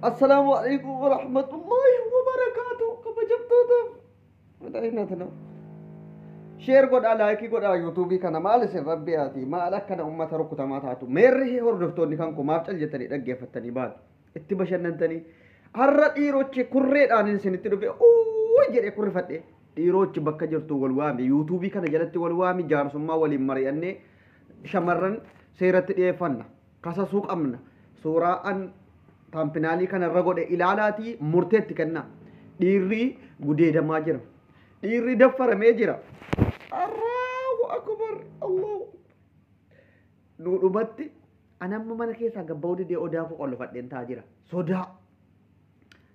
Assalamualaikum warahmatullahi wabarakatuh. Kabajamtoota. Wadayna tana. Share godha like godha YouTube kana maal isin rabbiyaati maal akkana ummata rukutamaa taatu meerri hordoftoonni kan ku maaf cal jettanii dhaggeeffattanii baatu itti bashannantanii har'a dhiirochi kurreedhaan isinitti dhufe oo jedhee kurrifadhe dhiirochi bakka jirtu wal waami YouTube kana jalatti wal waami jaarsummaa waliin mari'annee shamarran seeratti dhiyeeffanna kasasuu qabna suuraan taampinaalii kana irra godhe ilaalaati murteetti kenna dhiirri gudeedamaa jira dhiirri daffaramee jira Allahu akbar Allah nuudhumatti anamma mana keessaa gabba'uu didee odaa koo qollofadheen taa jira sodaa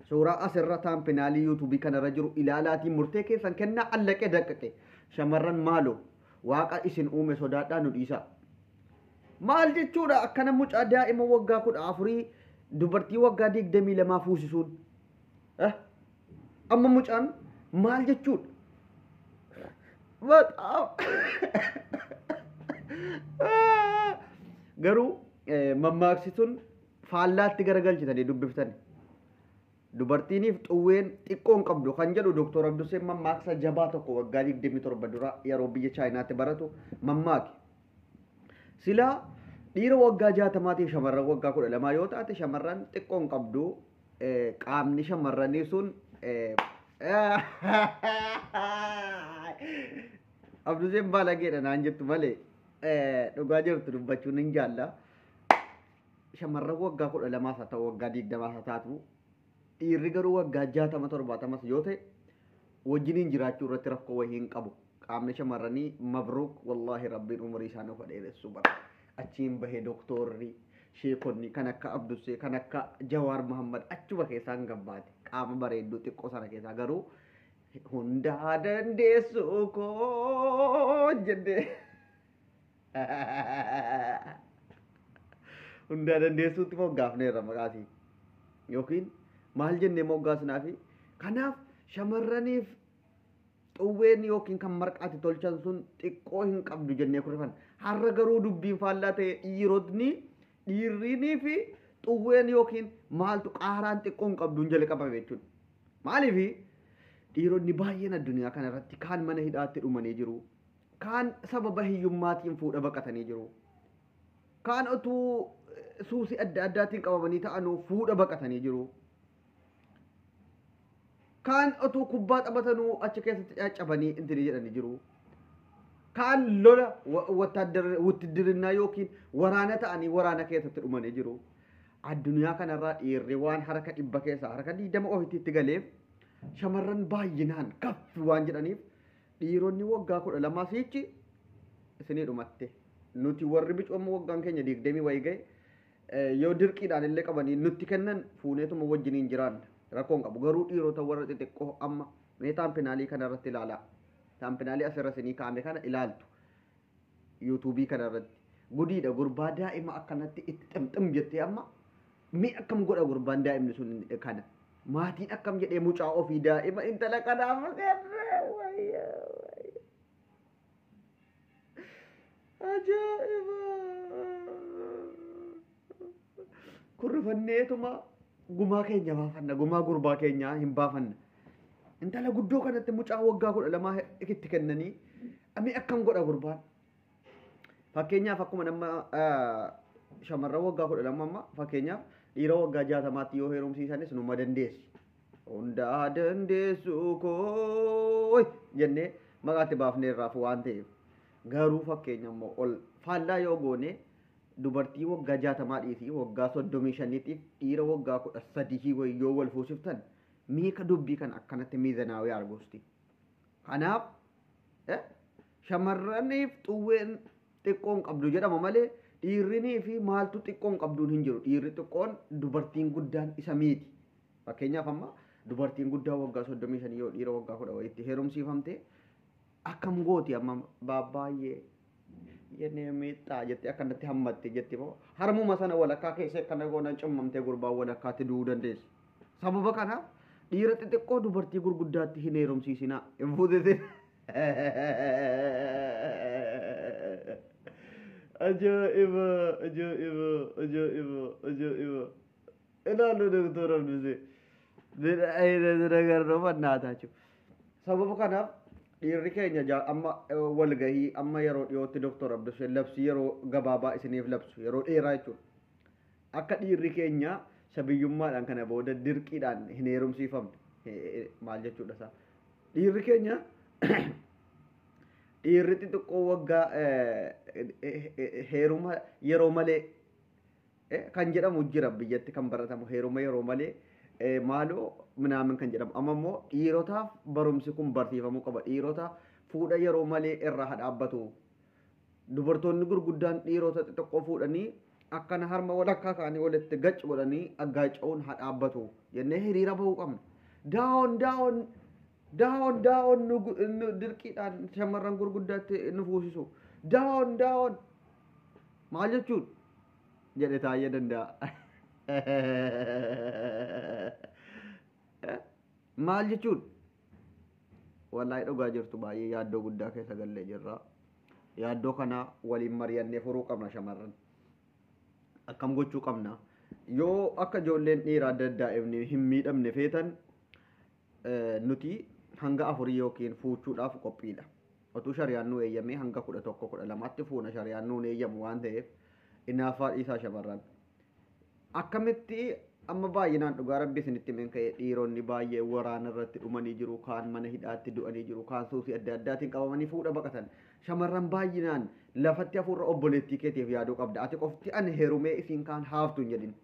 suuraa asirra taampinaalii yuutuubii kanarra jiru ilaalaatii murtee keessan kennaa allaqee daqqaqe shamarran maaloo waaqa isin uume sodaadhaa nu dhiisa maal jechuudha akkana mucaa daa'ima waggaa 14 dubartii waggaa 22 fuusisuun amma mucaan maal jechuudha garuu mammaaksituun faallaatti garagalchitanii dubbiftani dubartiiniif xuwween xiqqoon qabdu kan jedhu Dr. Abduseen mammaaksa jabaa tokko waggaa 27 dura yeroo biyya Chaayinaatti baratu mammaaki silaa dhiira waggaa 60 shamarran waggaa 12 yoo taate shamarran xiqqoon qabdu qaamni shamarranii sun Abduseen baalageedha naan jettu malee dhugaa jirtu dubbachuun hin jaalla shamarran waggaa 12 haa ta'u waggaa 20 haa taatu dhiirri garuu waggaa 60-70 yoo ta'e wajjiniin jiraachuu irratti rakkoo wayii hin qabu qaamni shamarranii mabruuk wallaahi rabbiin umurii isaanii of dheeressuu bara achiin bahee doktorri sheekonni kan akka Abdusee kan akka Jawaar Muhammad achuma keessaan gabbaate qaama bareedduu xiqqoo sana keessaa garuu hundaa dandeessuu koo jedhee hundaa dandeessuutti moggaafneerra maqaatii yookiin maal jennee moggaasnaafi kanaaf shamarraniif xuwween yookiin kan marqaatti tolchan sun xiqqoo hin qabdu jennee kurfan har'a garuu dubbiin faallaa ta'e dhiirrinii fi xuwween yookiin maaltu qaaraan xiqqoo hin qabduun jala qabame jechuudha maaliifi dhiironni baay'een addunyaa kana irratti kaan mana hidhaatti dhumanii jiru kaan sababa hiyyummaatiin fuudha baqatanii jiru kaan utuu suusii adda addaatiin qabamanii ta'anuu fuudha baqatanii jiru kaan utuu kubbaa taphatanuu achi keessatti caccabanii intini jedhanii jiru kaan lola wuttidirinnaa yookiin waraana ta'anii waraana keessatti dhumanii jiru addunyaa kanarraa dhiirri waan harka 100 keessaa harka 20 ofitti galeef shamarran baay'inaan kaffi waan jedhaniif dhiironni waggaa 12 siichi isinii dhumatte nuti warri bicoommoo waggaan keenya 20 wayii ga'e yoo dirqiidhaan illee qabanii nutti kennan fuuneetuma wajjiniin jiraanna rakkoon qabu garuu dhiirota warra xixiqqoo amma mee taampinaalii kana irratti ilaalaa taampinaalii asirra isinii kaa'ame kana ilaaltu yuutuubii kana irratti gudiidha gurbaa daa'ima akkanatti itti ximxim jettee amma mee akkam godha gurbaan daa'imni sun kana maatiin akkam jedhee mucaa ofii daa'ima intala kanaaf ajaa'iba kurrifanneetuma gumaa keenya baafanna gumaa gurbaa keenyaa hin baafanna intala guddoo kanatti mucaa waggaa 12 itti kennanii ami akkam godha gurbaan fakkeenyaaf akkuma nama shamarran waggaa 12 amma fakkeenyaaf dhiira waggaa 60 yoo heerumsiisanis numa dandeessi hundaa dandeessuu koo jennee maqaatti baafneerraaf waan ta'eef garuu fakkeenya immoo ol faallaa yoo goone dubartii waggaa 60 dhiisii waggaa 35tiif dhiira waggaa 13 yoo wal fuusiftan meeqa dubbii kan akkanatti miizanaawee arguusti kanaaf shamarraniif xuwween xiqqoon qabdu jedhama malee dhiirrinii fi maaltu xiqqoon qabduun hin jiru dhiirri xiqqoon dubartiin guddaan isa miiti fakkeenyaaf amma dubartiin guddaa waggaa 35 yoo dhiira waggaa 10 itti heerumsiifamte akkam gooti amma baay'ee jennee miixaa jettee akkanatti hammatte jettee moo harmuma sana walakkaa keessa akkana goona cimmamtee gurbaa walakkaatti du'uu dandeessi sababa kanaaf dhiira xixiqqoo dubartii gurguddaatti hin heerumsiisinaa hin fuudhite ajaa'iba ajaa'iba ajaa'iba ajaa'iba ilaalu doktora Abdusee. Nagarra mannaata jechuudha. Sababa kanaaf dhiirri keenya amma walgahii amma yeroo dhiyootti doktora Abdusee labsii yeroo gabaabaa isiniif labsu yeroo dheeraa jechuudha. Akka dhiirri keenya sabiyyummaadhaan kana booda dirqiidhaan hin heerumsiifamne maal jechuudha isaa. Dhiirri keenya dhiirri xixiqqoo waggaa heeruma yeroo malee kan jedhamu jira biyyatti kan baratamu heeruma yeroo malee maaloo minaamin kan jedhamu amma immoo dhiirotaaf barumsi kun barsiifamuu qaba dhiirota fuudha yeroo malee irraa hadhaabbatu dubartoonni gurguddaan dhiirota xixiqqoo fuudhanii akkana harma walakkaa kaanii walitti gac godhanii aggaaca'uun hadhaabbatu jennee hiriira bahuu qabna daawon nu dirqiidhaan shamarran gurguddaatti nu fuusisu daawon maal jechuun jedhe taa'ee danda'a. Maal jechuun wallahi dhugaa jirtu baay'ee yaaddoo guddaa keessa gallee jirra. Yaaddoo kana waliin mari'annee furuu qabna shamarran. Akkam gochuu qabna. Yoo akka ijoolleen dhiiraa adda addaa hin miidhamne feetan nuti hanga 4 yookiin fuuchuudhaaf qophiidha. Otuu shari'aan nu eeyyamee hanga 11 12tti fuuna shari'aan nu eeyyamu waan ta'eef inaafaa dhiisaa shamarran. Akkamitti amma baay'inaan dhugaa rabbi isinitti himen ka'e dhiironni baay'ee waraana irratti dhumanii jiru kaan mana hidhaatti du'anii jiru kaan suusii adda addaatiin qabamanii fuudha baqatan shamarran baay'inaan lafatti hafuurra obboleettii keetiif yaaduu qabda ati qofti ani heerumee isiin kaan haaftu hin jedhin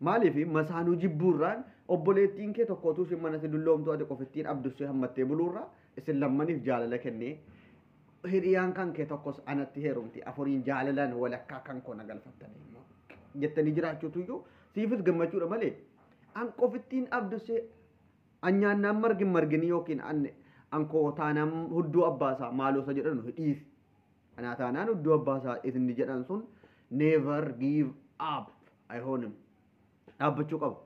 maaliif masaanuu jibbuurraan obboleettiin kee tokkootu isin manatti dulloomtu ati qofittiin abdussee hammattee buluurra isin lammaniif jaalala kennee hiriyaan kan kee tokkos anatti heerumti afuriin jaalalaan walakkaa kan koo nagalfattanii jettanii jiraachuutu iyyuu siifis gammachuudha malee an qofittiin abdussee anyaannaan margini yookiin ankoo taanaan hudduu abbaasaa maaloosa jedhan hidhiis anaa taanaan hudduu abbaasaa isinni jedhan sun never give up ayhoonim dhaabbachuu qabu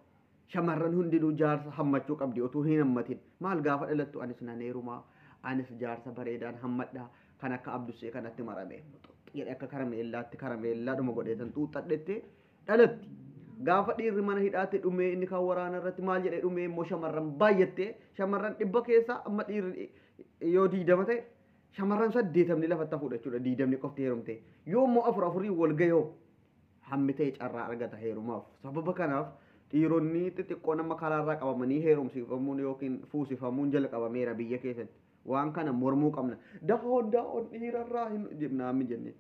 shamarran hundinuu jaarsa hammachuu qabdi otuu hin hammatin maal gaafa dhalattu anis nan heerumaa anis jaarsa bareedaan hammadhaa kan akka abdussee kanatti marame jedhe akka karameellaa dhuma godheetan xuuxadhette dhalatti gaafa dhiirri mana hidhaatti dhumee inni kan waraana irratti maal jedhee dhumee immoo shamarran baay'attee shamarran 100 keessaa amma dhiirri yoo 20 ta'e shamarran 80 lafatti hafuudha jechuudha 20 qofti heerumte yoo immoo 4 wal gayoo hammi ta'e carraa argata heerumaaf sababa kanaaf dhiironni xixiqqoo nama karaarraa qabamanii heerumsiifamuun yookiin fuusifamuun jalqabameera biyya keessatti waan kana mormuu qabna daa'oon dhiirarraa hin jibnaami jenne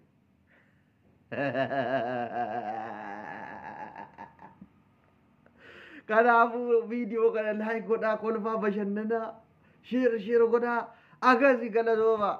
kanaafuu viidiyoo kana laayik godhaa kolfaa bashannanaa shiir godhaa agarsi galatoomaa